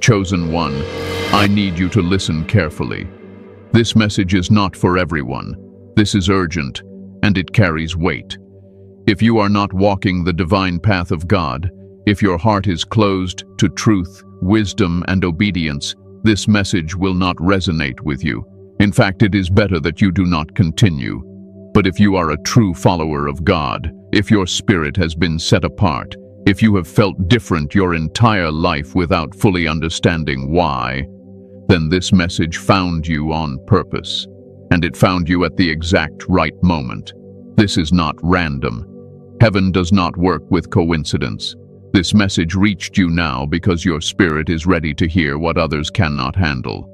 Chosen one, I need you to listen carefully. This message is not for everyone. This is urgent, and it carries weight. If you are not walking the divine path of God, if your heart is closed to truth, wisdom, and obedience, this message will not resonate with you. In fact, it is better that you do not continue. But if you are a true follower of God, if your spirit has been set apart, if you have felt different your entire life without fully understanding why, then this message found you on purpose, and it found you at the exact right moment. This is not random. Heaven does not work with coincidence. This message reached you now because your spirit is ready to hear what others cannot handle.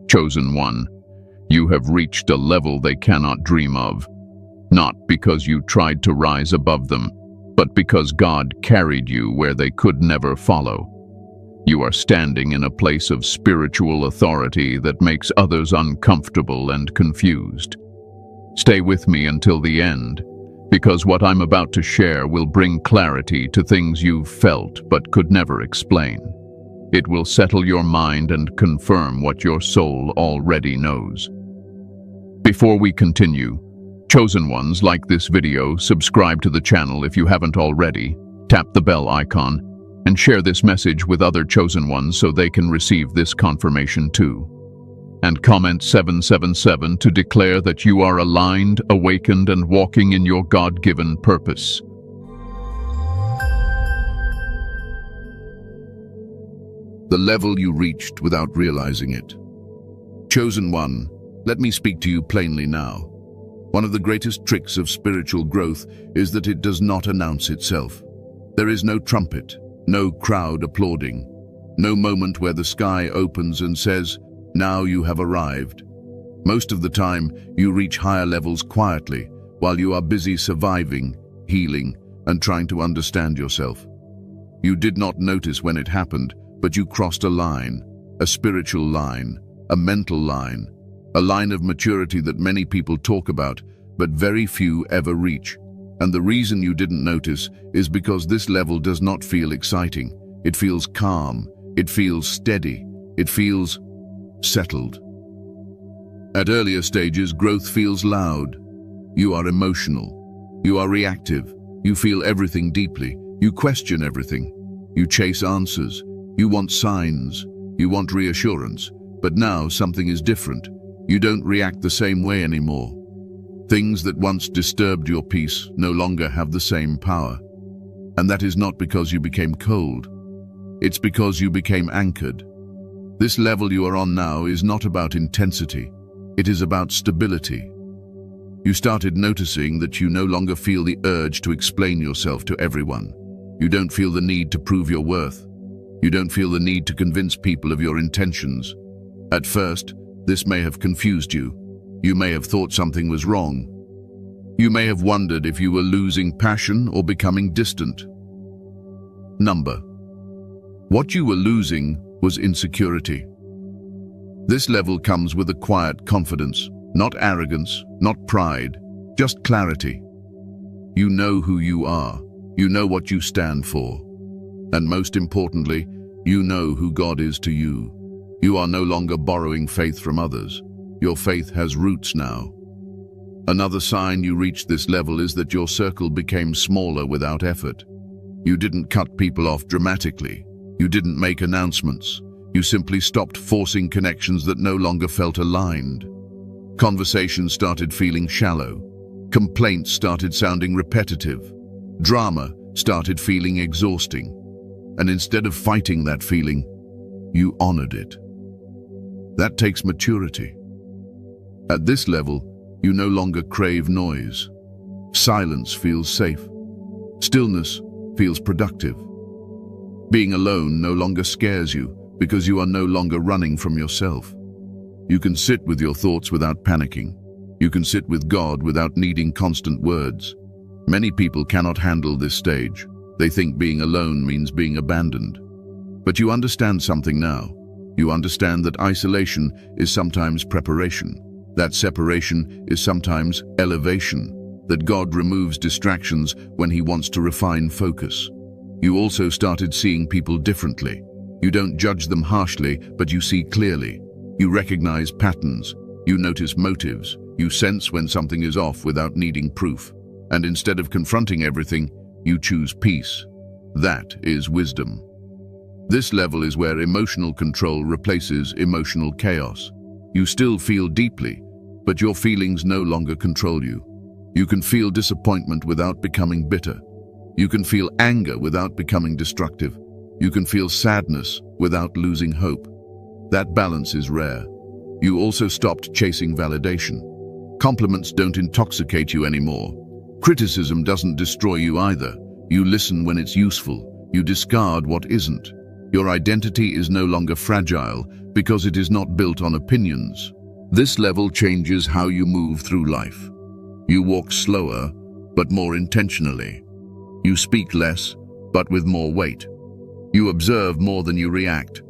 Chosen one, you have reached a level they cannot dream of, not because you tried to rise above them, but because God carried you where they could never follow. You are standing in a place of spiritual authority that makes others uncomfortable and confused. Stay with me until the end, because what I'm about to share will bring clarity to things you've felt but could never explain. It will settle your mind and confirm what your soul already knows. Before we continue, chosen ones, like this video, subscribe to the channel if you haven't already, tap the bell icon, and share this message with other chosen ones so they can receive this confirmation too. And comment 777 to declare that you are aligned, awakened, and walking in your God-given purpose. The level you reached without realizing it. Chosen one, let me speak to you plainly now. One of the greatest tricks of spiritual growth is that it does not announce itself. There is no trumpet, no crowd applauding, no moment where the sky opens and says, "Now you have arrived." Most of the time, you reach higher levels quietly, while you are busy surviving, healing, and trying to understand yourself. You did not notice when it happened, but you crossed a line, a spiritual line, a mental line, a line of maturity that many people talk about, but very few ever reach. And the reason you didn't notice is because this level does not feel exciting. It feels calm, it feels steady, it feels settled. At earlier stages, growth feels loud. You are emotional. You are reactive. You feel everything deeply. You question everything. You chase answers. You want signs. You want reassurance. But now something is different. You don't react the same way anymore. Things that once disturbed your peace no longer have the same power. And that is not because you became cold. It's because you became anchored. This level you are on now is not about intensity. It is about stability. You started noticing that you no longer feel the urge to explain yourself to everyone. You don't feel the need to prove your worth. You don't feel the need to convince people of your intentions. At first, this may have confused you. You may have thought something was wrong. You may have wondered if you were losing passion or becoming distant. What you were losing was insecurity. This level comes with a quiet confidence, not arrogance, not pride, just clarity. You know who you are. You know what you stand for. And most importantly, you know who God is to you. You are no longer borrowing faith from others. Your faith has roots now. Another sign you reached this level is that your circle became smaller without effort. You didn't cut people off dramatically. You didn't make announcements. You simply stopped forcing connections that no longer felt aligned. Conversations started feeling shallow. Complaints started sounding repetitive. Drama started feeling exhausting. And instead of fighting that feeling, you honored it. That takes maturity. At this level, you no longer crave noise. Silence feels safe. Stillness feels productive. Being alone no longer scares you because you are no longer running from yourself. You can sit with your thoughts without panicking. You can sit with God without needing constant words. Many people cannot handle this stage. They think being alone means being abandoned. But you understand something now. You understand that isolation is sometimes preparation. That separation is sometimes elevation, that God removes distractions when He wants to refine focus. You also started seeing people differently. You don't judge them harshly, but you see clearly. You recognize patterns. You notice motives. You sense when something is off without needing proof. And instead of confronting everything, you choose peace. That is wisdom. This level is where emotional control replaces emotional chaos. You still feel deeply, but your feelings no longer control you. You can feel disappointment without becoming bitter. You can feel anger without becoming destructive. You can feel sadness without losing hope. That balance is rare. You also stopped chasing validation. Compliments don't intoxicate you anymore. Criticism doesn't destroy you either. You listen when it's useful. You discard what isn't. Your identity is no longer fragile because it is not built on opinions. This level changes how you move through life. You walk slower, but more intentionally. You speak less, but with more weight. You observe more than you react.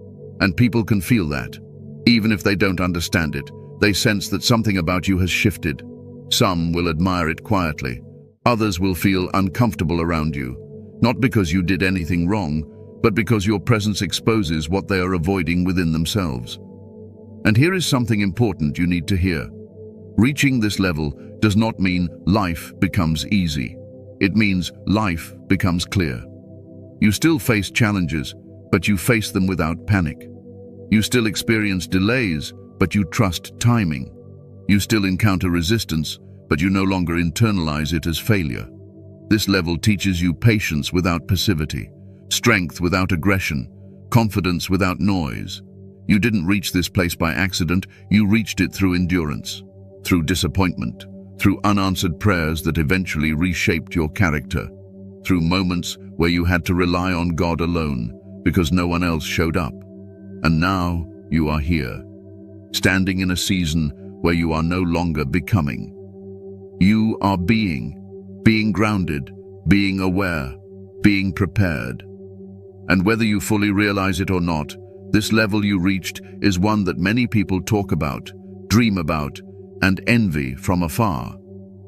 And people can feel that. Even if they don't understand it, they sense that something about you has shifted. Some will admire it quietly. Others will feel uncomfortable around you, not because you did anything wrong, but because your presence exposes what they are avoiding within themselves. And here is something important you need to hear. Reaching this level does not mean life becomes easy. It means life becomes clear. You still face challenges, but you face them without panic. You still experience delays, but you trust timing. You still encounter resistance, but you no longer internalize it as failure. This level teaches you patience without passivity, strength without aggression, confidence without noise. You didn't reach this place by accident, you reached it through endurance, through disappointment, through unanswered prayers that eventually reshaped your character, through moments where you had to rely on God alone because no one else showed up. And now you are here, standing in a season where you are no longer becoming. You are being grounded, being aware, being prepared. And whether you fully realize it or not, this level you reached is one that many people talk about, dream about, and envy from afar,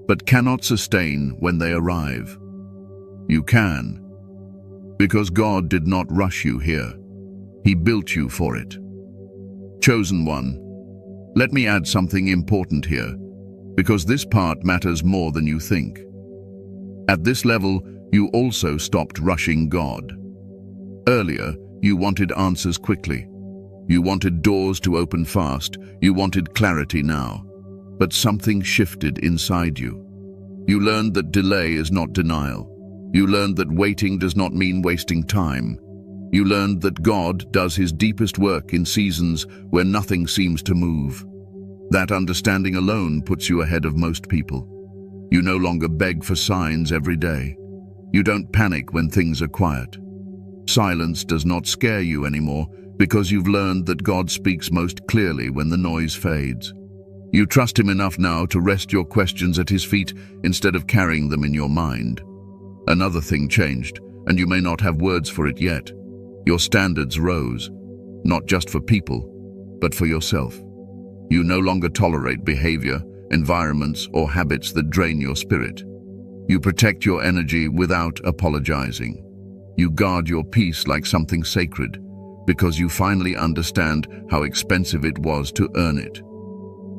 but cannot sustain when they arrive. You can, because God did not rush you here. He built you for it. Chosen one, let me add something important here, because this part matters more than you think. At this level, you also stopped rushing God. Earlier, you wanted answers quickly. You wanted doors to open fast. You wanted clarity now. But something shifted inside you. You learned that delay is not denial. You learned that waiting does not mean wasting time. You learned that God does his deepest work in seasons where nothing seems to move. That understanding alone puts you ahead of most people. You no longer beg for signs every day. You don't panic when things are quiet. Silence does not scare you anymore because you've learned that God speaks most clearly when the noise fades. You trust him enough now to rest your questions at his feet instead of carrying them in your mind. Another thing changed, and you may not have words for it yet. Your standards rose, not just for people, but for yourself. You no longer tolerate behavior, environments, or habits that drain your spirit. You protect your energy without apologizing. You guard your peace like something sacred, because you finally understand how expensive it was to earn it.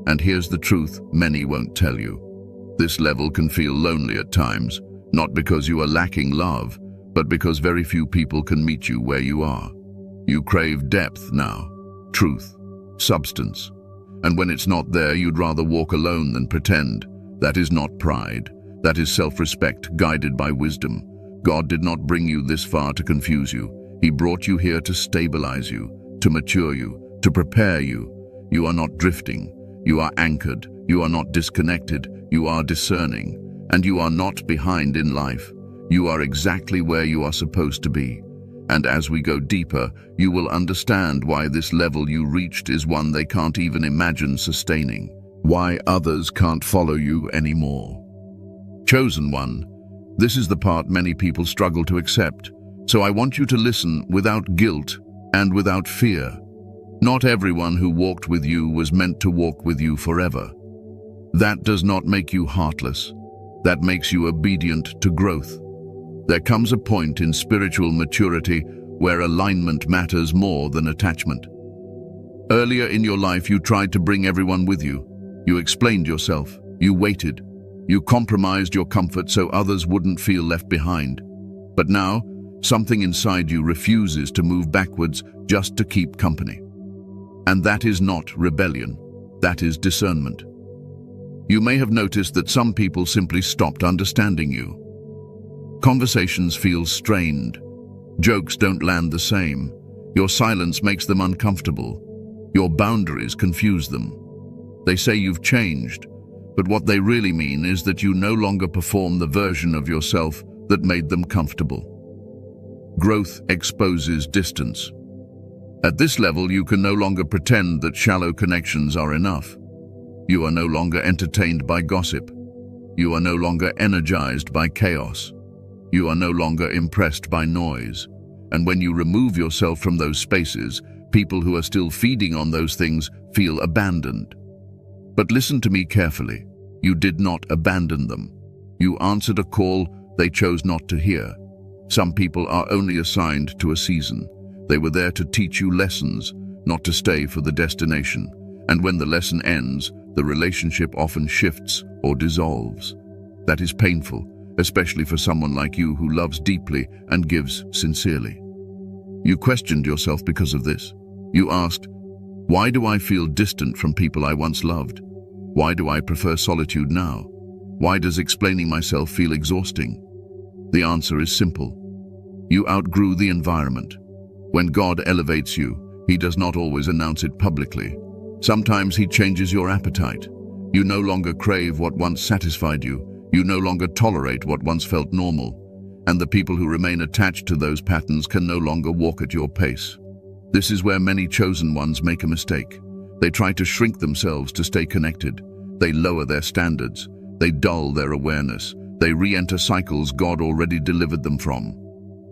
And here's the truth many won't tell you. This level can feel lonely at times, not because you are lacking love, but because very few people can meet you where you are. You crave depth now, truth, substance. And when it's not there, you'd rather walk alone than pretend. That is not pride. That is self-respect guided by wisdom. God did not bring you this far to confuse you. He brought you here to stabilize you, to mature you, to prepare you. You are not drifting. You are anchored. You are not disconnected. You are discerning. And you are not behind in life. You are exactly where you are supposed to be. And as we go deeper, you will understand why this level you reached is one they can't even imagine sustaining. Why others can't follow you anymore. Chosen one, this is the part many people struggle to accept. So I want you to listen without guilt and without fear. Not everyone who walked with you was meant to walk with you forever. That does not make you heartless. That makes you obedient to growth. There comes a point in spiritual maturity where alignment matters more than attachment. Earlier in your life, you tried to bring everyone with you. You explained yourself. You waited. You compromised your comfort so others wouldn't feel left behind. But now, something inside you refuses to move backwards just to keep company. And that is not rebellion. That is discernment. You may have noticed that some people simply stopped understanding you. Conversations feel strained. Jokes don't land the same. Your silence makes them uncomfortable. Your boundaries confuse them. They say you've changed, but what they really mean is that you no longer perform the version of yourself that made them comfortable. Growth exposes distance. At this level, you can no longer pretend that shallow connections are enough. You are no longer entertained by gossip. You are no longer energized by chaos. You are no longer impressed by noise. And when you remove yourself from those spaces, people who are still feeding on those things feel abandoned. But listen to me carefully. You did not abandon them. You answered a call they chose not to hear. Some people are only assigned to a season. They were there to teach you lessons, not to stay for the destination. And when the lesson ends, the relationship often shifts or dissolves. That is painful, especially for someone like you who loves deeply and gives sincerely. You questioned yourself because of this. You asked, why do I feel distant from people I once loved? Why do I prefer solitude now? Why does explaining myself feel exhausting? The answer is simple. You outgrew the environment. When God elevates you, He does not always announce it publicly. Sometimes He changes your appetite. You no longer crave what once satisfied you. You no longer tolerate what once felt normal. And the people who remain attached to those patterns can no longer walk at your pace. This is where many chosen ones make a mistake. They try to shrink themselves to stay connected. They lower their standards. They dull their awareness. They re-enter cycles God already delivered them from.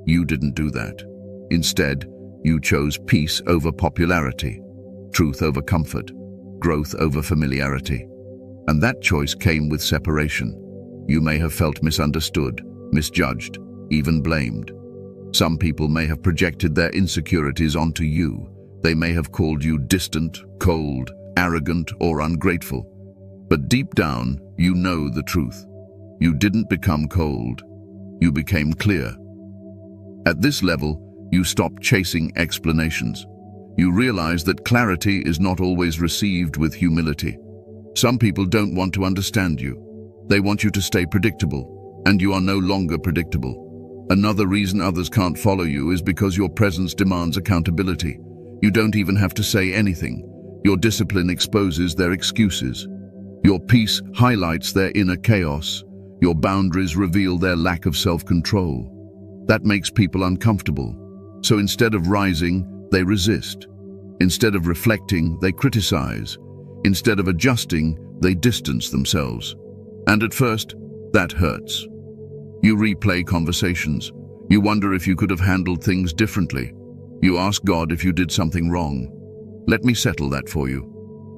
You didn't do that. Instead, you chose peace over popularity, truth over comfort, growth over familiarity. And that choice came with separation. You may have felt misunderstood, misjudged, even blamed. Some people may have projected their insecurities onto you. They may have called you distant, cold, arrogant, or ungrateful. But deep down, you know the truth. You didn't become cold. You became clear. At this level, you stop chasing explanations. You realize that clarity is not always received with humility. Some people don't want to understand you. They want you to stay predictable, and you are no longer predictable. Another reason others can't follow you is because your presence demands accountability. You don't even have to say anything. Your discipline exposes their excuses. Your peace highlights their inner chaos. Your boundaries reveal their lack of self-control. That makes people uncomfortable. So instead of rising, they resist. Instead of reflecting, they criticize. Instead of adjusting, they distance themselves. And at first, that hurts. You replay conversations. You wonder if you could have handled things differently. You ask God if you did something wrong. Let me settle that for you.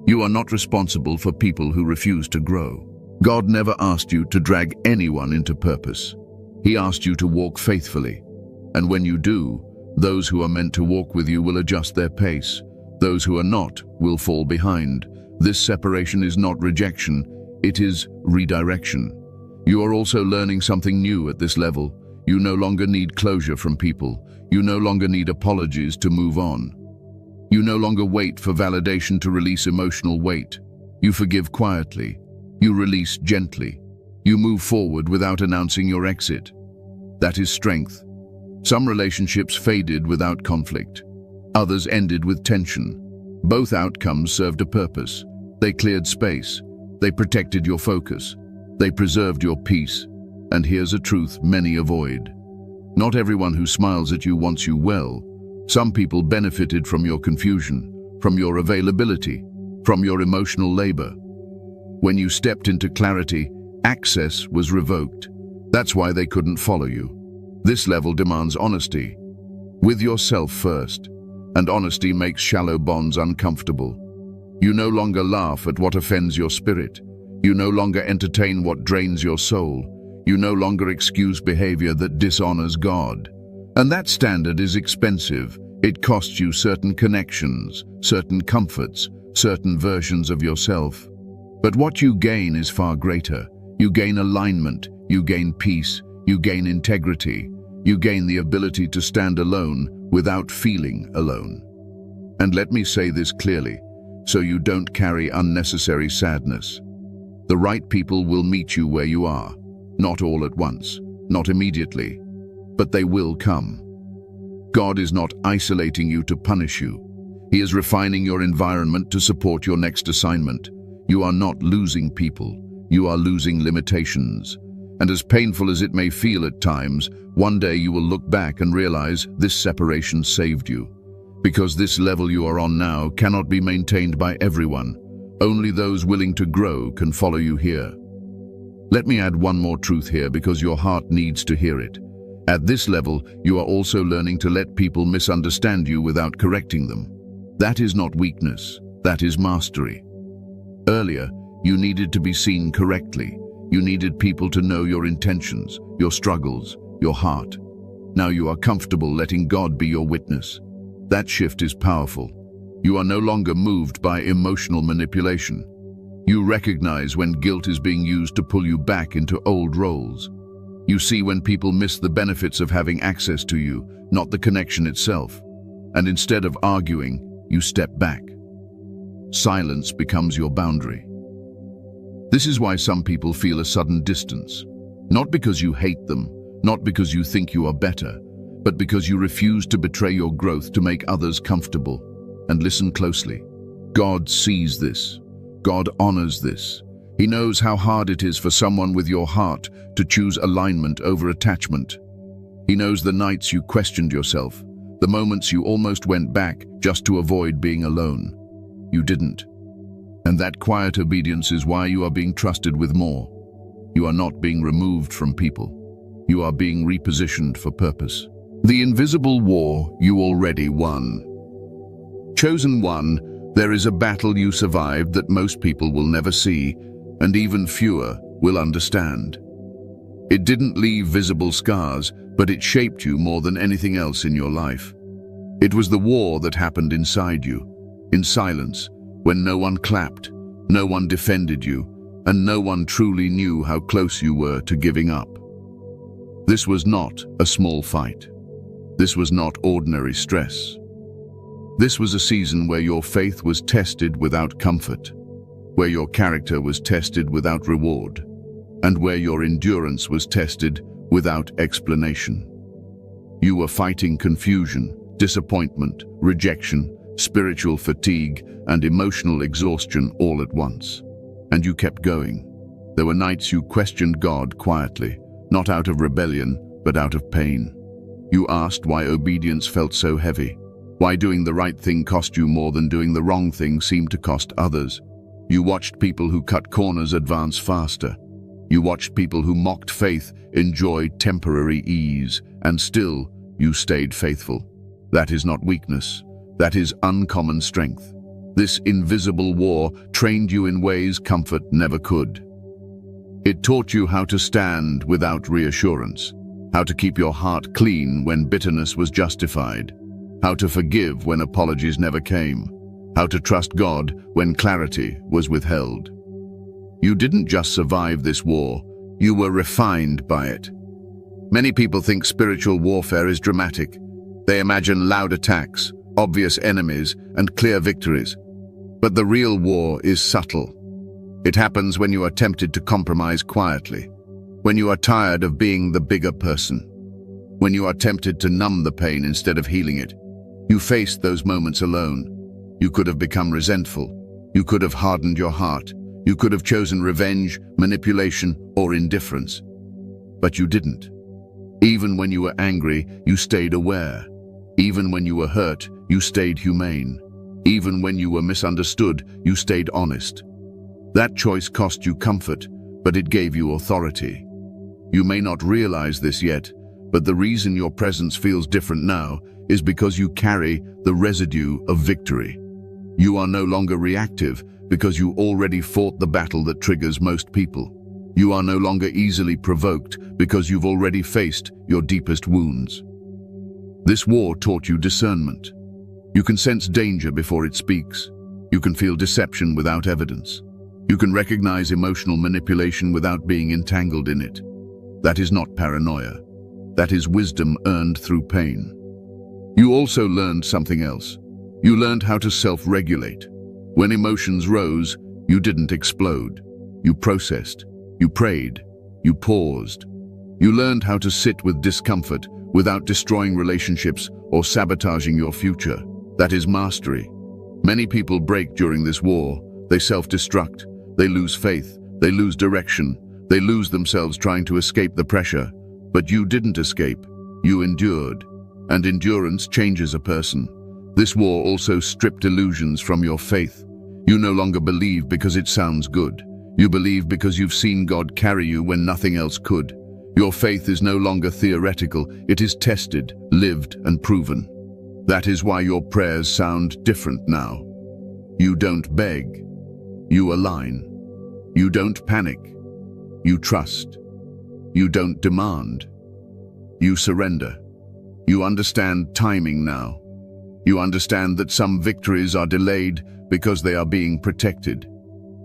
You are not responsible for people who refuse to grow. God never asked you to drag anyone into purpose. He asked you to walk faithfully. And when you do, those who are meant to walk with you will adjust their pace. Those who are not will fall behind. This separation is not rejection, it is redirection. You are also learning something new at this level. You no longer need closure from people. You no longer need apologies to move on. You no longer wait for validation to release emotional weight. You forgive quietly. You release gently. You move forward without announcing your exit. That is strength. Some relationships faded without conflict. Others ended with tension. Both outcomes served a purpose. They cleared space. They protected your focus. They preserved your peace. And here's a truth many avoid. Not everyone who smiles at you wants you well. Some people benefited from your confusion, from your availability, from your emotional labor. When you stepped into clarity, access was revoked. That's why they couldn't follow you. This level demands honesty. With yourself first. And honesty makes shallow bonds uncomfortable. You no longer laugh at what offends your spirit. You no longer entertain what drains your soul. You no longer excuse behavior that dishonors God. And that standard is expensive. It costs you certain connections, certain comforts, certain versions of yourself. But what you gain is far greater. You gain alignment, you gain peace, you gain integrity, you gain the ability to stand alone without feeling alone. And let me say this clearly, so you don't carry unnecessary sadness. The right people will meet you where you are, not all at once, not immediately, but they will come. God is not isolating you to punish you. He is refining your environment to support your next assignment. You are not losing people, you are losing limitations. And as painful as it may feel at times, one day you will look back and realize this separation saved you. Because this level you are on now cannot be maintained by everyone. Only those willing to grow can follow you here. Let me add one more truth here because your heart needs to hear it. At this level, you are also learning to let people misunderstand you without correcting them. That is not weakness, that is mastery. Earlier, you needed to be seen correctly. You needed people to know your intentions, your struggles, your heart. Now you are comfortable letting God be your witness. That shift is powerful. You are no longer moved by emotional manipulation. You recognize when guilt is being used to pull you back into old roles. You see when people miss the benefits of having access to you, not the connection itself. And instead of arguing, you step back. Silence becomes your boundary. This is why some people feel a sudden distance. Not because you hate them, not because you think you are better, but because you refuse to betray your growth to make others comfortable. And listen closely. God sees this. God honors this. He knows how hard it is for someone with your heart to choose alignment over attachment. He knows the nights you questioned yourself, the moments you almost went back just to avoid being alone. You didn't. And that quiet obedience is why you are being trusted with more. You are not being removed from people. You are being repositioned for purpose. The invisible war you already won. Chosen one, there is a battle you survived that most people will never see, and even fewer will understand. It didn't leave visible scars, but it shaped you more than anything else in your life. It was the war that happened inside you, in silence, when no one clapped, no one defended you, and no one truly knew how close you were to giving up. This was not a small fight. This was not ordinary stress. This was a season where your faith was tested without comfort, where your character was tested without reward, and where your endurance was tested without explanation. You were fighting confusion, disappointment, rejection, spiritual fatigue, and emotional exhaustion all at once. And you kept going. There were nights you questioned God quietly, not out of rebellion, but out of pain. You asked why obedience felt so heavy, why doing the right thing cost you more than doing the wrong thing seemed to cost others. You watched people who cut corners advance faster. You watched people who mocked faith enjoy temporary ease, and still you stayed faithful. That is not weakness. That is uncommon strength. This invisible war trained you in ways comfort never could. It taught you how to stand without reassurance, how to keep your heart clean when bitterness was justified, how to forgive when apologies never came, how to trust God when clarity was withheld. You didn't just survive this war, you were refined by it. Many people think spiritual warfare is dramatic. They imagine loud attacks, obvious enemies, and clear victories. But the real war is subtle. It happens when you are tempted to compromise quietly, when you are tired of being the bigger person, when you are tempted to numb the pain instead of healing it. You faced those moments alone. You could have become resentful. You could have hardened your heart. You could have chosen revenge, manipulation, or indifference. But you didn't. Even when you were angry, you stayed aware. Even when you were hurt, you stayed humane. Even when you were misunderstood, you stayed honest. That choice cost you comfort, but it gave you authority. You may not realize this yet, but the reason your presence feels different now is because you carry the residue of victory. You are no longer reactive because you already fought the battle that triggers most people. You are no longer easily provoked because you've already faced your deepest wounds. This war taught you discernment. You can sense danger before it speaks. You can feel deception without evidence. You can recognize emotional manipulation without being entangled in it. That is not paranoia. That is wisdom earned through pain. You also learned something else. You learned how to self-regulate. When emotions rose, you didn't explode. You processed. You prayed. You paused. You learned how to sit with discomfort without destroying relationships or sabotaging your future. That is mastery. Many people break during this war. They self-destruct. They lose faith. They lose direction. They lose themselves trying to escape the pressure. But you didn't escape. You endured. And endurance changes a person. This war also stripped illusions from your faith. You no longer believe because it sounds good. You believe because you've seen God carry you when nothing else could. Your faith is no longer theoretical. It is tested, lived, and proven. That is why your prayers sound different now. You don't beg. You align. You don't panic. You trust. You don't demand. You surrender. You understand timing now. You understand that some victories are delayed because they are being protected.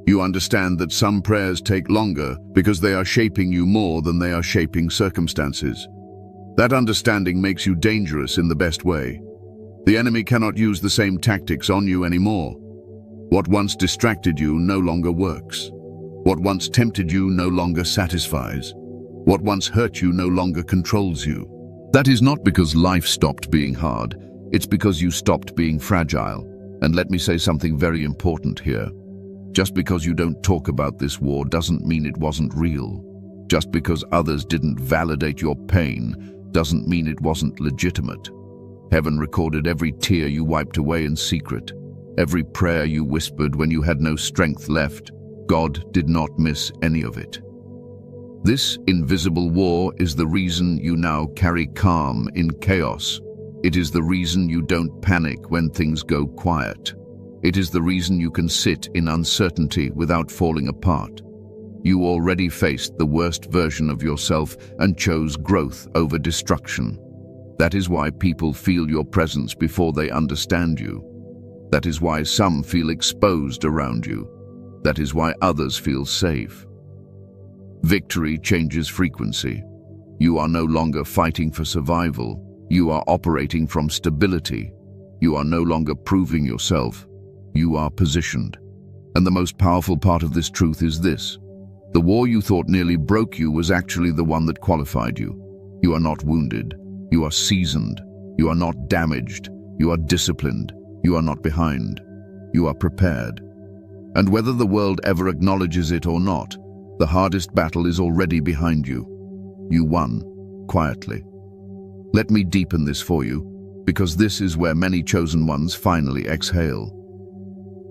You understand that some prayers take longer because they are shaping you more than they are shaping circumstances. That understanding makes you dangerous in the best way. The enemy cannot use the same tactics on you anymore. What once distracted you no longer works. What once tempted you no longer satisfies. What once hurt you no longer controls you. That is not because life stopped being hard. It's because you stopped being fragile. And let me say something very important here. Just because you don't talk about this war doesn't mean it wasn't real. Just because others didn't validate your pain doesn't mean it wasn't legitimate. Heaven recorded every tear you wiped away in secret, every prayer you whispered when you had no strength left. God did not miss any of it. This invisible war is the reason you now carry calm in chaos. It is the reason you don't panic when things go quiet. It is the reason you can sit in uncertainty without falling apart. You already faced the worst version of yourself and chose growth over destruction. That is why people feel your presence before they understand you. That is why some feel exposed around you. That is why others feel safe. Victory changes frequency. You are no longer fighting for survival. You are operating from stability. You are no longer proving yourself. You are positioned. And the most powerful part of this truth is this. The war you thought nearly broke you was actually the one that qualified you. You are not wounded. You are seasoned. You are not damaged. You are disciplined. You are not behind. You are prepared. And whether the world ever acknowledges it or not, the hardest battle is already behind you. You won, quietly. Let me deepen this for you, because this is where many chosen ones finally exhale.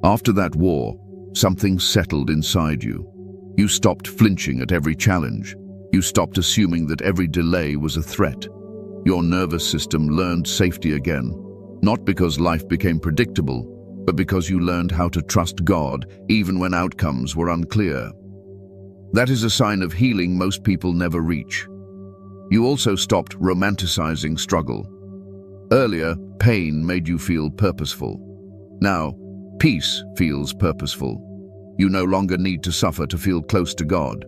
After that war, something settled inside you. You stopped flinching at every challenge. You stopped assuming that every delay was a threat. Your nervous system learned safety again, not because life became predictable, but because you learned how to trust God even when outcomes were unclear. That is a sign of healing most people never reach. You also stopped romanticizing struggle. Earlier, pain made you feel purposeful. Now, peace feels purposeful. You no longer need to suffer to feel close to God.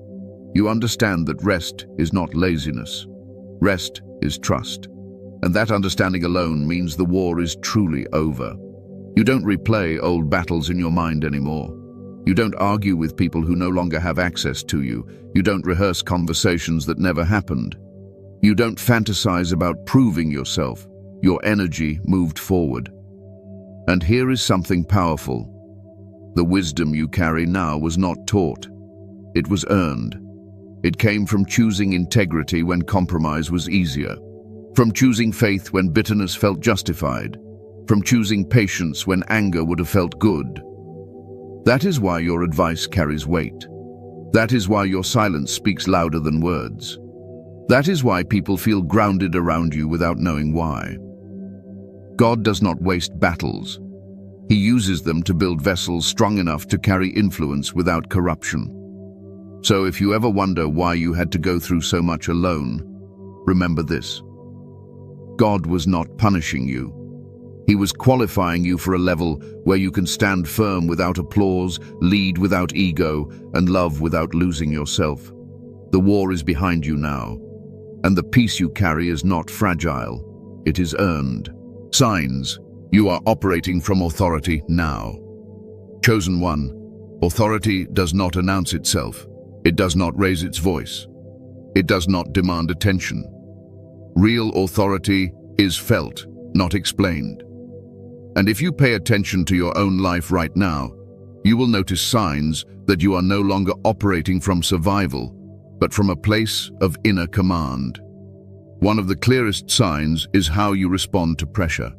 You understand that rest is not laziness. Rest is trust. And that understanding alone means the war is truly over. You don't replay old battles in your mind anymore. You don't argue with people who no longer have access to you. You don't rehearse conversations that never happened. You don't fantasize about proving yourself. Your energy moved forward. And here is something powerful. The wisdom you carry now was not taught. It was earned. It came from choosing integrity when compromise was easier, from choosing faith when bitterness felt justified, from choosing patience when anger would have felt good. That is why your advice carries weight. That is why your silence speaks louder than words. That is why people feel grounded around you without knowing why. God does not waste battles. He uses them to build vessels strong enough to carry influence without corruption. So if you ever wonder why you had to go through so much alone, remember this. God was not punishing you. He was qualifying you for a level where you can stand firm without applause, lead without ego, and love without losing yourself. The war is behind you now, and the peace you carry is not fragile. It is earned. Signs: you are operating from authority now. Chosen one, authority does not announce itself. It does not raise its voice. It does not demand attention. Real authority is felt, not explained. And if you pay attention to your own life right now, you will notice signs that you are no longer operating from survival, but from a place of inner command. One of the clearest signs is how you respond to pressure.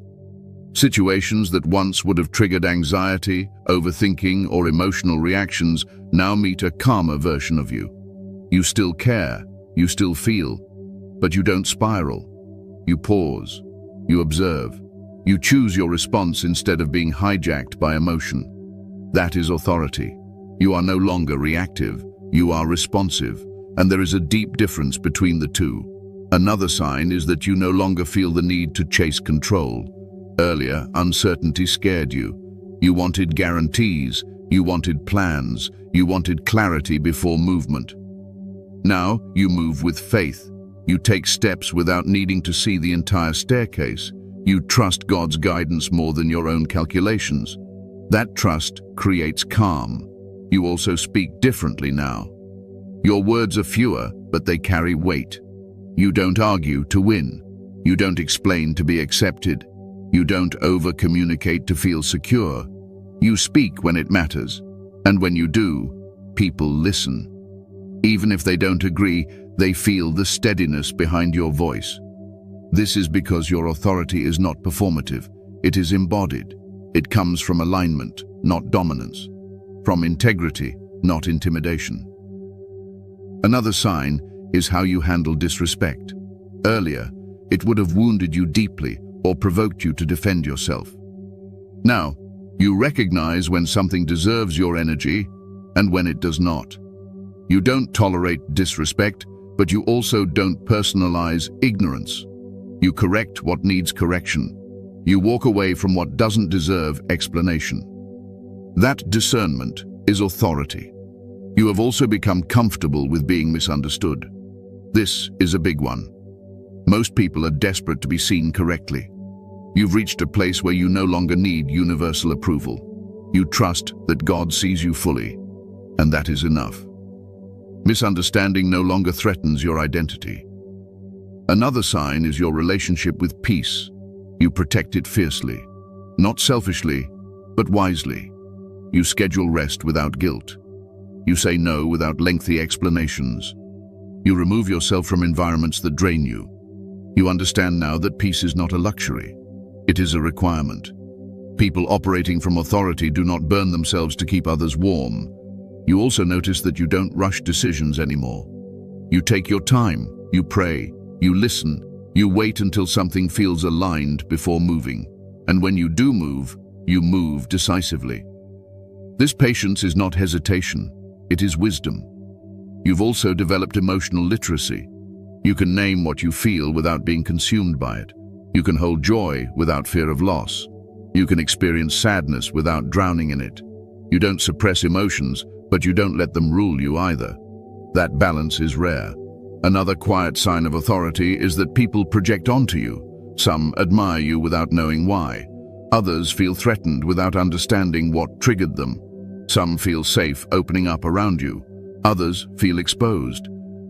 Situations that once would have triggered anxiety, overthinking, or emotional reactions now meet a calmer version of you. You still care, you still feel, but you don't spiral. You pause, you observe. You choose your response instead of being hijacked by emotion. That is authority. You are no longer reactive, you are responsive, and there is a deep difference between the two. Another sign is that you no longer feel the need to chase control. Earlier, uncertainty scared you. You wanted guarantees, you wanted plans, you wanted clarity before movement. Now, you move with faith. You take steps without needing to see the entire staircase. You trust God's guidance more than your own calculations. That trust creates calm. You also speak differently now. Your words are fewer, but they carry weight. You don't argue to win. You don't explain to be accepted. You don't over-communicate to feel secure. You speak when it matters. And when you do, people listen. Even if they don't agree, they feel the steadiness behind your voice. This is because your authority is not performative. It is embodied. It comes from alignment, not dominance. From integrity, not intimidation. Another sign is how you handle disrespect. Earlier, it would have wounded you deeply or provoked you to defend yourself. Now, you recognize when something deserves your energy and when it does not. You don't tolerate disrespect, but you also don't personalize ignorance. You correct what needs correction. You walk away from what doesn't deserve explanation. That discernment is authority. You have also become comfortable with being misunderstood. This is a big one. Most people are desperate to be seen correctly. You've reached a place where you no longer need universal approval. You trust that God sees you fully, and that is enough. Misunderstanding no longer threatens your identity. Another sign is your relationship with peace. You protect it fiercely, not selfishly, but wisely. You schedule rest without guilt. You say no without lengthy explanations. You remove yourself from environments that drain you. You understand now that peace is not a luxury. It is a requirement. People operating from authority do not burn themselves to keep others warm. You also notice that you don't rush decisions anymore. You take your time, you pray, you listen, you wait until something feels aligned before moving. And when you do move, you move decisively. This patience is not hesitation, it is wisdom. You've also developed emotional literacy. You can name what you feel without being consumed by it. You can hold joy without fear of loss. You can experience sadness without drowning in it. You don't suppress emotions, but you don't let them rule you either. That balance is rare. Another quiet sign of authority is that people project onto you. Some admire you without knowing why. Others feel threatened without understanding what triggered them. Some feel safe opening up around you. Others feel exposed.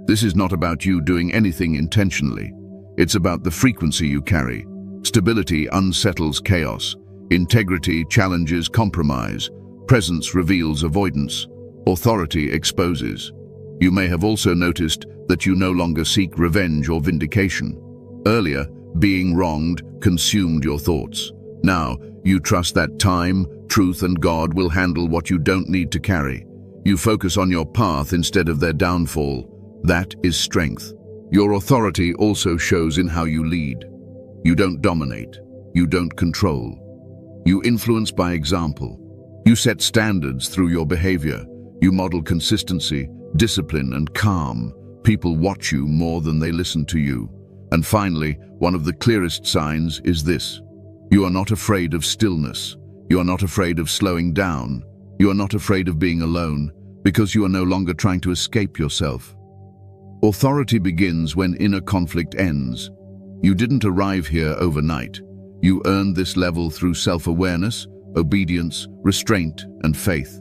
This is not about you doing anything intentionally. It's about the frequency you carry. Stability unsettles chaos. Integrity challenges compromise. Presence reveals avoidance. Authority exposes. You may have also noticed that you no longer seek revenge or vindication. Earlier, being wronged consumed your thoughts. Now, you trust that time, truth, and God will handle what you don't need to carry. You focus on your path instead of their downfall. That is strength. Your authority also shows in how you lead. You don't dominate. You don't control. You influence by example. You set standards through your behavior. You model consistency, discipline, and calm. People watch you more than they listen to you. And finally, one of the clearest signs is this. You are not afraid of stillness. You are not afraid of slowing down. You are not afraid of being alone, because you are no longer trying to escape yourself. Authority begins when inner conflict ends. You didn't arrive here overnight. You earned this level through self-awareness, obedience, restraint, and faith.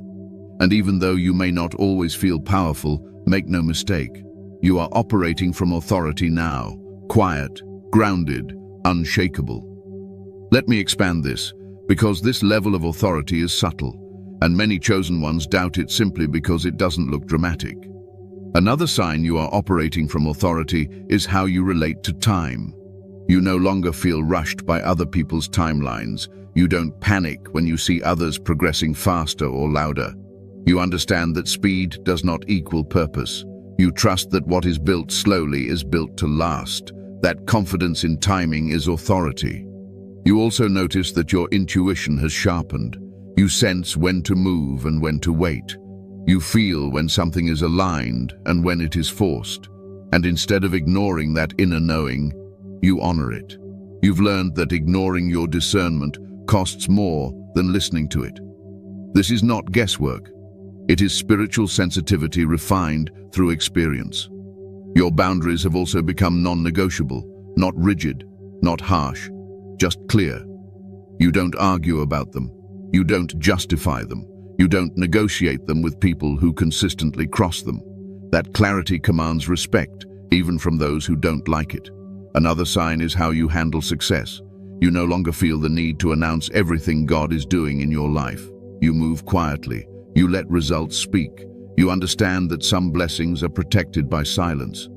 And even though you may not always feel powerful, make no mistake, you are operating from authority now, quiet, grounded, unshakable. Let me expand this, because this level of authority is subtle, and many chosen ones doubt it simply because it doesn't look dramatic. Another sign you are operating from authority is how you relate to time. You no longer feel rushed by other people's timelines. You don't panic when you see others progressing faster or louder. You understand that speed does not equal purpose. You trust that what is built slowly is built to last. That confidence in timing is authority. You also notice that your intuition has sharpened. You sense when to move and when to wait. You feel when something is aligned and when it is forced. And instead of ignoring that inner knowing, you honor it. You've learned that ignoring your discernment costs more than listening to it. This is not guesswork. It is spiritual sensitivity refined through experience. Your boundaries have also become non-negotiable, not rigid, not harsh, just clear. You don't argue about them. You don't justify them. You don't negotiate them with people who consistently cross them. That clarity commands respect, even from those who don't like it. Another sign is how you handle success. You no longer feel the need to announce everything God is doing in your life. You move quietly. You let results speak. You understand that some blessings are protected by silence.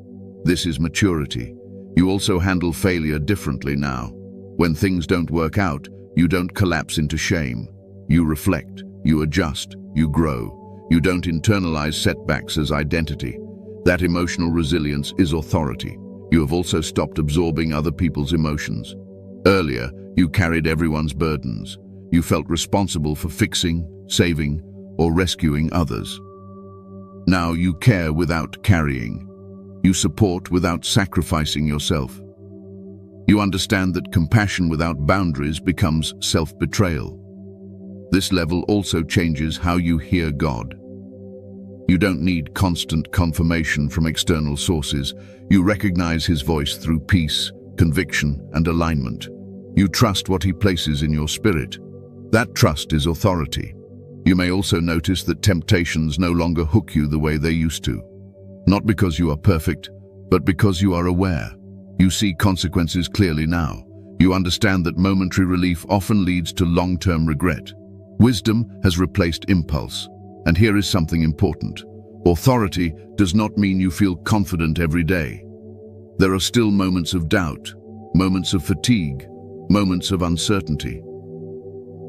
This is maturity. You also handle failure differently now. When things don't work out, you don't collapse into shame. You reflect, you adjust, you grow. You don't internalize setbacks as identity. That emotional resilience is authority. You have also stopped absorbing other people's emotions. Earlier, you carried everyone's burdens. You felt responsible for fixing, saving, or rescuing others. Now you care without carrying. You support without sacrificing yourself. You understand that compassion without boundaries becomes self-betrayal. This level also changes how you hear God. You don't need constant confirmation from external sources. You recognize His voice through peace, conviction, and alignment. You trust what He places in your spirit. That trust is authority. You may also notice that temptations no longer hook you the way they used to. Not because you are perfect, but because you are aware. You see consequences clearly now. You understand that momentary relief often leads to long-term regret. Wisdom has replaced impulse. And here is something important. Authority does not mean you feel confident every day. There are still moments of doubt, moments of fatigue, moments of uncertainty.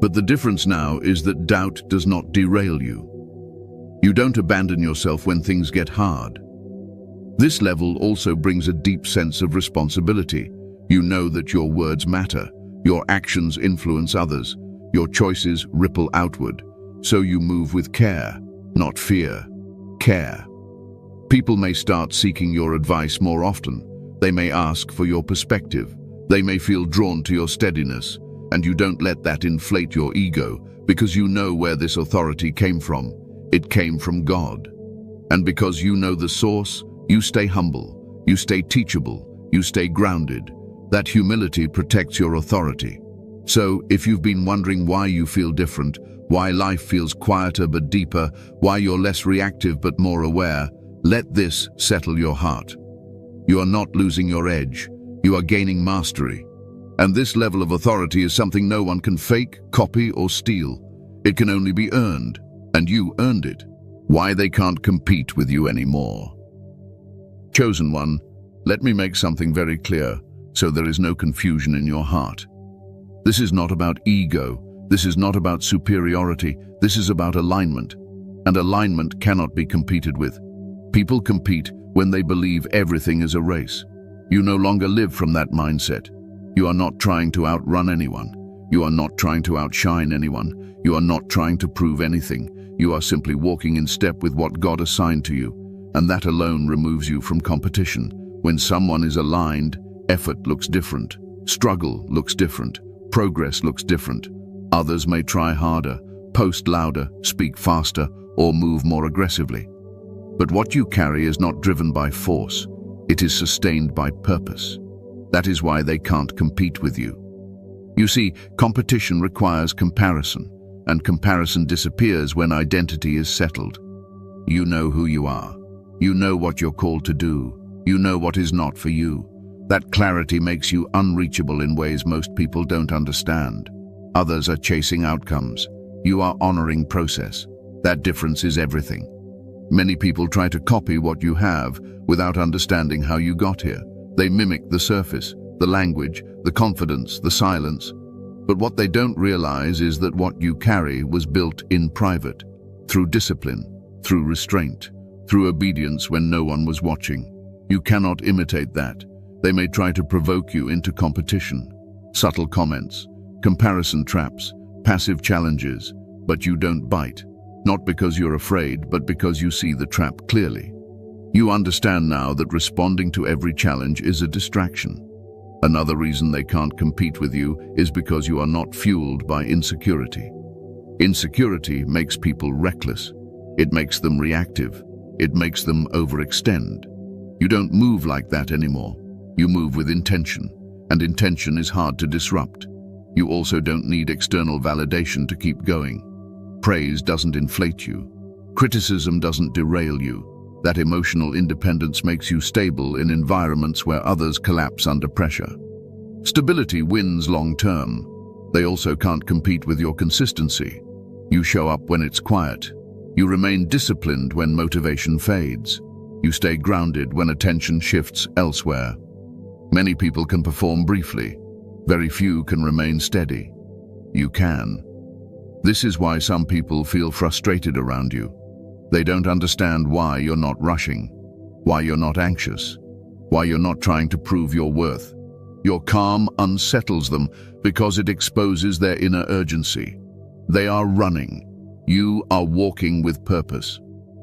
But the difference now is that doubt does not derail you. You don't abandon yourself when things get hard. This level also brings a deep sense of responsibility. You know that your words matter, your actions influence others, your choices ripple outward, so you move with care, not fear. Care. People may start seeking your advice more often. They may ask for your perspective. They may feel drawn to your steadiness, and you don't let that inflate your ego because you know where this authority came from. It came from God. And because you know the source, you stay humble, you stay teachable, you stay grounded. That humility protects your authority. So, if you've been wondering why you feel different, why life feels quieter but deeper, why you're less reactive but more aware, let this settle your heart. You are not losing your edge. You are gaining mastery. And this level of authority is something no one can fake, copy, or steal. It can only be earned, and you earned it. Why they can't compete with you anymore. Chosen one, let me make something very clear, so there is no confusion in your heart. This is not about ego. This is not about superiority. This is about alignment. And alignment cannot be competed with. People compete when they believe everything is a race. You no longer live from that mindset. You are not trying to outrun anyone. You are not trying to outshine anyone. You are not trying to prove anything. You are simply walking in step with what God assigned to you. And that alone removes you from competition. When someone is aligned, Effort looks different. Struggle looks different. Progress looks different. Others may try harder, post louder, speak faster, or move more aggressively. But what you carry is not driven by force. It is sustained by purpose. That is why they can't compete with you. You see, competition requires comparison, and comparison disappears when identity is settled. You know who you are. You know what you're called to do. You know what is not for you. That clarity makes you unreachable in ways most people don't understand. Others are chasing outcomes. You are honoring process. That difference is everything. Many people try to copy what you have without understanding how you got here. They mimic the surface, the language, the confidence, the silence. But what they don't realize is that what you carry was built in private, through discipline, through restraint, through obedience when no one was watching. You cannot imitate that. They may try to provoke you into competition, subtle comments, comparison traps, passive challenges, but you don't bite. Not because you're afraid, but because you see the trap clearly. You understand now that responding to every challenge is a distraction. Another reason they can't compete with you is because you are not fueled by insecurity. Insecurity makes people reckless. It makes them reactive. It makes them overextend. You don't move like that anymore. You move with intention, and intention is hard to disrupt. You also don't need external validation to keep going. Praise doesn't inflate you. Criticism doesn't derail you. That emotional independence makes you stable in environments where others collapse under pressure. Stability wins long term. They also can't compete with your consistency. You show up when it's quiet. You remain disciplined when motivation fades. You stay grounded when attention shifts elsewhere. Many people can perform briefly. Very few can remain steady. You can. This is why some people feel frustrated around you. They don't understand why you're not rushing, why you're not anxious, why you're not trying to prove your worth. Your calm unsettles them because it exposes their inner urgency. They are running. You are walking with purpose.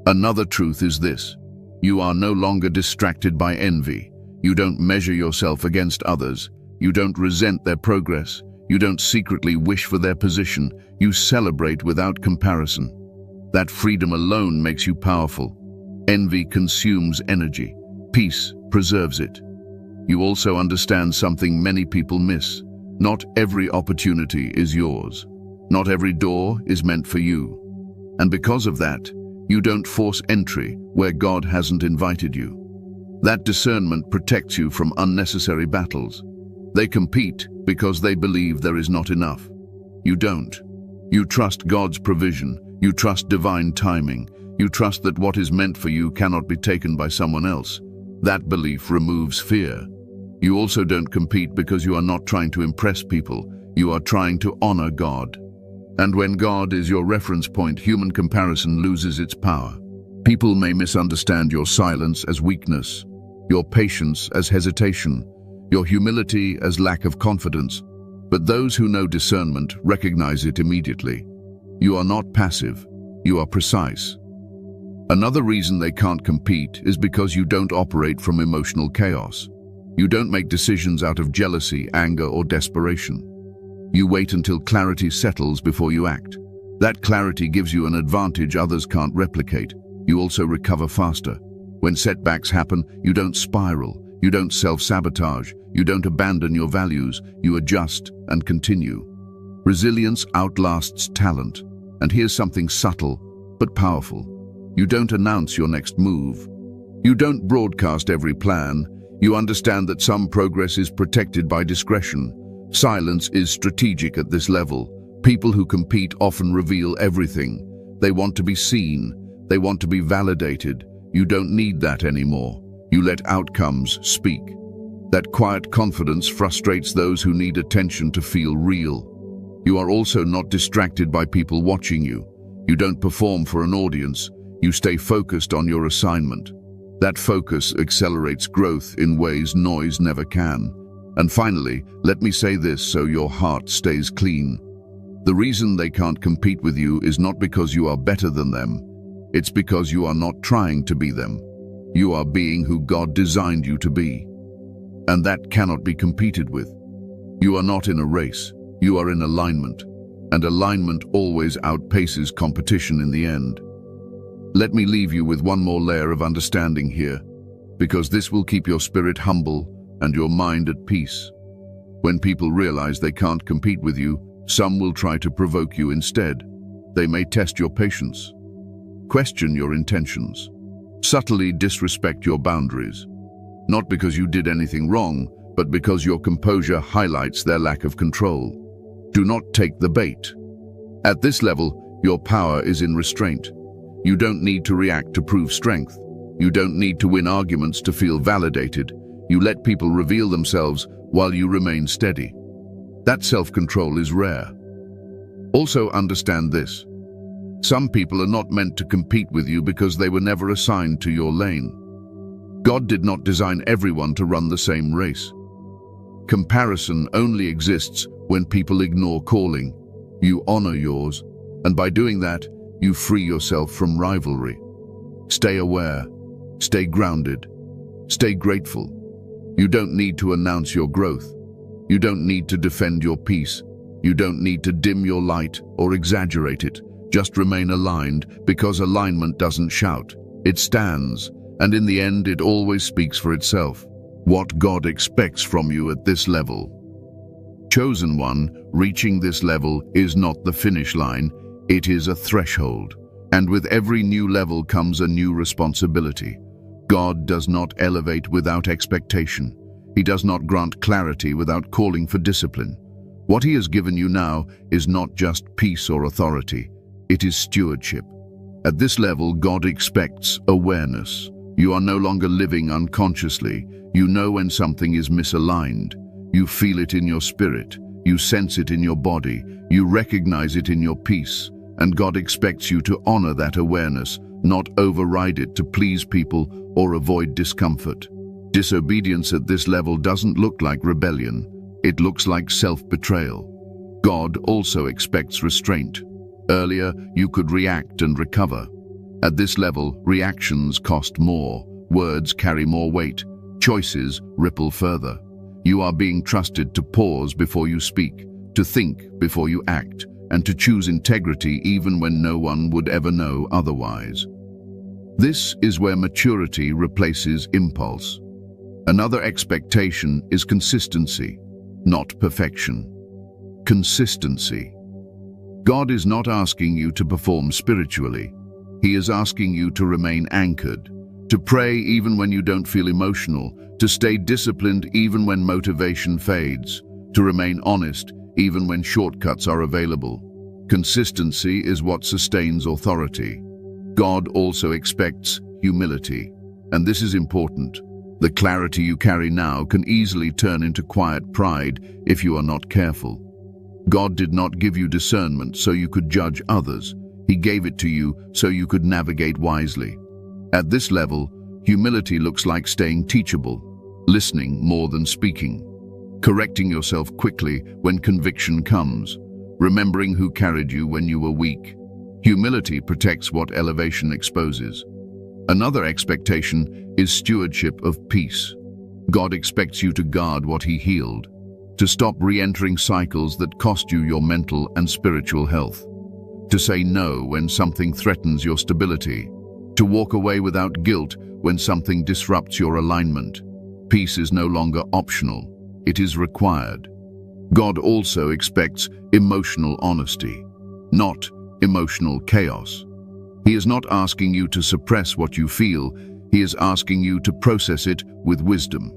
Another truth is this: you are no longer distracted by envy. You don't measure yourself against others. You don't resent their progress. You don't secretly wish for their position. You celebrate without comparison. That freedom alone makes you powerful. Envy consumes energy. Peace preserves it. You also understand something many people miss. Not every opportunity is yours. Not every door is meant for you. And because of that, you don't force entry where God hasn't invited you. That discernment protects you from unnecessary battles. They compete because they believe there is not enough. You don't. You trust God's provision. You trust divine timing. You trust that what is meant for you cannot be taken by someone else. That belief removes fear. You also don't compete because you are not trying to impress people. You are trying to honor God. And when God is your reference point, human comparison loses its power. People may misunderstand your silence as weakness, your patience as hesitation, your humility as lack of confidence, but those who know discernment recognize it immediately. You are not passive, you are precise. Another reason they can't compete is because you don't operate from emotional chaos. You don't make decisions out of jealousy, anger, or desperation. You wait until clarity settles before you act. That clarity gives you an advantage others can't replicate. You also recover faster. When setbacks happen, you don't spiral. You don't self-sabotage. You don't abandon your values. You adjust and continue. Resilience outlasts talent. And here's something subtle but powerful. You don't announce your next move. You don't broadcast every plan. You understand that some progress is protected by discretion. Silence is strategic at this level. People who compete often reveal everything. They want to be seen. They want to be validated. You don't need that anymore. You let outcomes speak. That quiet confidence frustrates those who need attention to feel real. You are also not distracted by people watching you. You don't perform for an audience. You stay focused on your assignment. That focus accelerates growth in ways noise never can. And finally, let me say this so your heart stays clean. The reason they can't compete with you is not because you are better than them. It's because you are not trying to be them. You are being who God designed you to be. and that cannot be competed with. You are not in a race, you are in alignment, and alignment always outpaces competition in the end. Let me leave you with one more layer of understanding here, because this will keep your spirit humble and your mind at peace. When people realize they can't compete with you, some will try to provoke you instead. They may test your patience, question your intentions, subtly disrespect your boundaries, not because you did anything wrong, but because your composure highlights their lack of control. Do not take the bait. At this level, your power is in restraint. You don't need to react to prove strength. You don't need to win arguments to feel validated. You let people reveal themselves while you remain steady. That self-control is rare. Also understand this. Some people are not meant to compete with you because they were never assigned to your lane. God did not design everyone to run the same race. Comparison only exists when people ignore calling. You honor yours, and by doing that, you free yourself from rivalry. Stay aware, stay grounded, stay grateful. You don't need to announce your growth. You don't need to defend your peace. You don't need to dim your light or exaggerate it. Just remain aligned, because alignment doesn't shout. It stands, and in the end it always speaks for itself. What God expects from you at this level. Chosen one, reaching this level is not the finish line, it is a threshold. And with every new level comes a new responsibility. God does not elevate without expectation. He does not grant clarity without calling for discipline. What He has given you now is not just peace or authority, it is stewardship. At this level, God expects awareness. You are no longer living unconsciously. You know when something is misaligned. You feel it in your spirit. You sense it in your body. You recognize it in your peace. And God expects you to honor that awareness, not override it to please people or avoid discomfort. Disobedience at this level doesn't look like rebellion. It looks like self-betrayal. God also expects restraint. Earlier, you could react and recover. At this level, reactions cost more, words carry more weight, choices ripple further. You are being trusted to pause before you speak, to think before you act, and to choose integrity even when no one would ever know otherwise. This is where maturity replaces impulse. Another expectation is consistency, not perfection. Consistency. God is not asking you to perform spiritually. He is asking you to remain anchored, to pray even when you don't feel emotional, to stay disciplined even when motivation fades, to remain honest even when shortcuts are available. Consistency is what sustains authority. God also expects humility, and this is important. The clarity you carry now can easily turn into quiet pride if you are not careful. God did not give you discernment so you could judge others. He gave it to you so you could navigate wisely. At this level, humility looks like staying teachable, listening more than speaking, correcting yourself quickly when conviction comes, remembering who carried you when you were weak. Humility protects what elevation exposes. Another expectation is stewardship of peace. God expects you to guard what He healed, to stop re-entering cycles that cost you your mental and spiritual health, to say no when something threatens your stability, to walk away without guilt when something disrupts your alignment. Peace is no longer optional, it is required. God also expects emotional honesty, not emotional chaos. He is not asking you to suppress what you feel, He is asking you to process it with wisdom,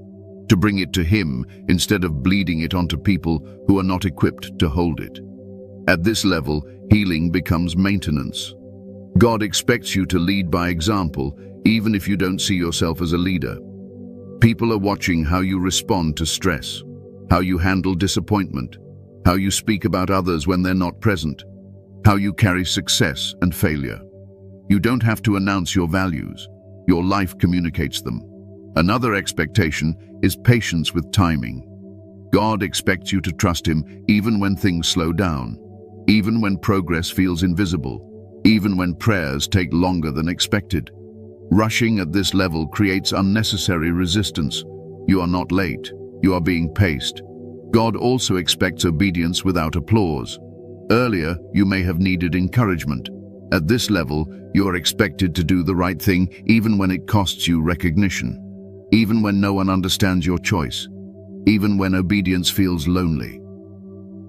to bring it to Him instead of bleeding it onto people who are not equipped to hold it. At this level, healing becomes maintenance. God expects you to lead by example, even if you don't see yourself as a leader. People are watching how you respond to stress, how you handle disappointment, how you speak about others when they're not present, how you carry success and failure. You don't have to announce your values. Your life communicates them. Another expectation is patience with timing. God expects you to trust Him even when things slow down, even when progress feels invisible, even when prayers take longer than expected. Rushing at this level creates unnecessary resistance. You are not late. You are being paced. God also expects obedience without applause. Earlier, you may have needed encouragement. At this level, you are expected to do the right thing even when it costs you recognition, even when no one understands your choice, even when obedience feels lonely.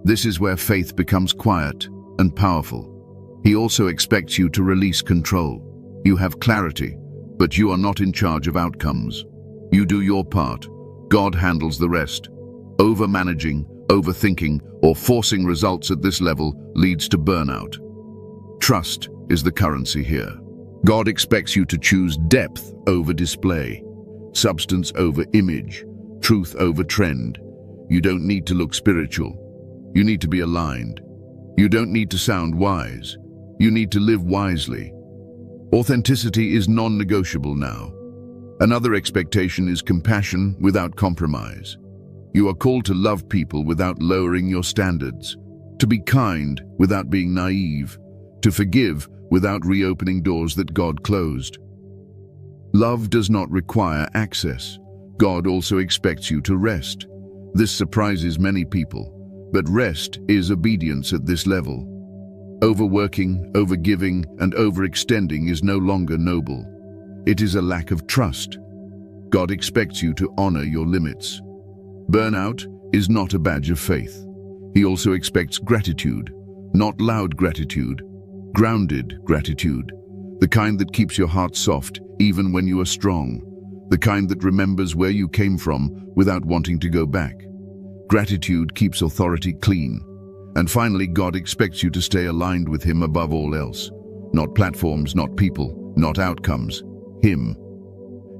This is where faith becomes quiet and powerful. He also expects you to release control. You have clarity, but you are not in charge of outcomes. You do your part. God handles the rest. Overmanaging, overthinking, or forcing results at this level leads to burnout. Trust is the currency here. God expects you to choose depth over display, substance over image, truth over trend. You don't need to look spiritual. You need to be aligned. You don't need to sound wise. You need to live wisely. Authenticity is non-negotiable now. Another expectation is compassion without compromise. You are called to love people without lowering your standards, to be kind without being naive, to forgive without reopening doors that God closed. Love does not require access. God also expects you to rest. This surprises many people, but rest is obedience at this level. Overworking, overgiving, and overextending is no longer noble. It is a lack of trust. God expects you to honor your limits. Burnout is not a badge of faith. He also expects gratitude, not loud gratitude, grounded gratitude, the kind that keeps your heart soft even when you are strong, the kind that remembers where you came from without wanting to go back. Gratitude keeps authority clean. And finally, God expects you to stay aligned with Him above all else. Not platforms, not people, not outcomes. Him.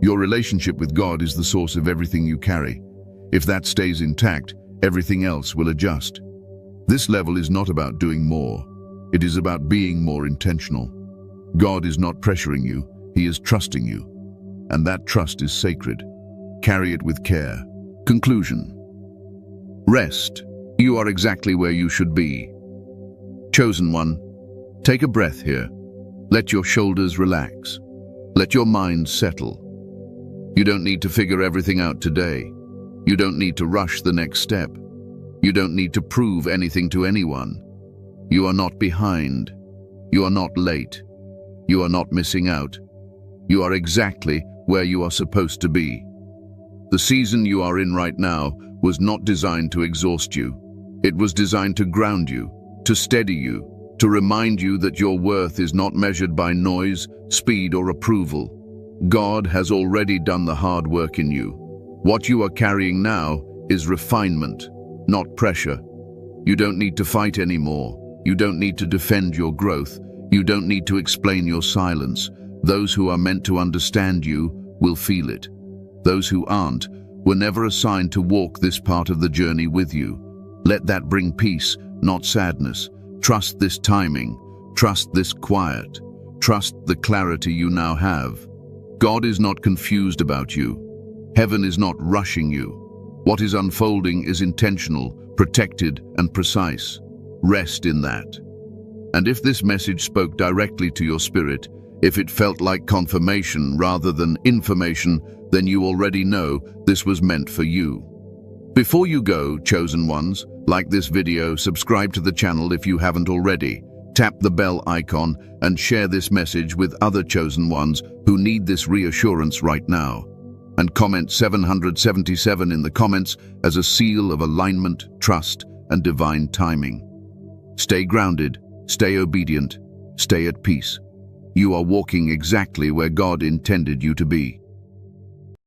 Your relationship with God is the source of everything you carry. If that stays intact, everything else will adjust. This level is not about doing more. It is about being more intentional. God is not pressuring you, He is trusting you. And that trust is sacred. Carry it with care. Conclusion. Rest. You are exactly where you should be. Chosen one, take a breath here. Let your shoulders relax. Let your mind settle. You don't need to figure everything out today. You don't need to rush the next step. You don't need to prove anything to anyone. You are not behind. You are not late. You are not missing out. You are exactly where you are supposed to be. The season you are in right now was not designed to exhaust you. It was designed to ground you, to steady you, to remind you that your worth is not measured by noise, speed, or approval. God has already done the hard work in you. What you are carrying now is refinement, not pressure. You don't need to fight anymore. You don't need to defend your growth. You don't need to explain your silence. Those who are meant to understand you will feel it. Those who aren't were never assigned to walk this part of the journey with you. Let that bring peace, not sadness. Trust this timing. Trust this quiet. Trust the clarity you now have. God is not confused about you. Heaven is not rushing you. What is unfolding is intentional, protected, and precise. Rest in that. And if this message spoke directly to your spirit, if it felt like confirmation rather than information, then you already know this was meant for you. Before you go, chosen ones, like this video, subscribe to the channel if you haven't already, tap the bell icon, and share this message with other chosen ones who need this reassurance right now. And comment 777 in the comments as a seal of alignment, trust, and divine timing. Stay grounded, stay obedient, stay at peace. You are walking exactly where God intended you to be.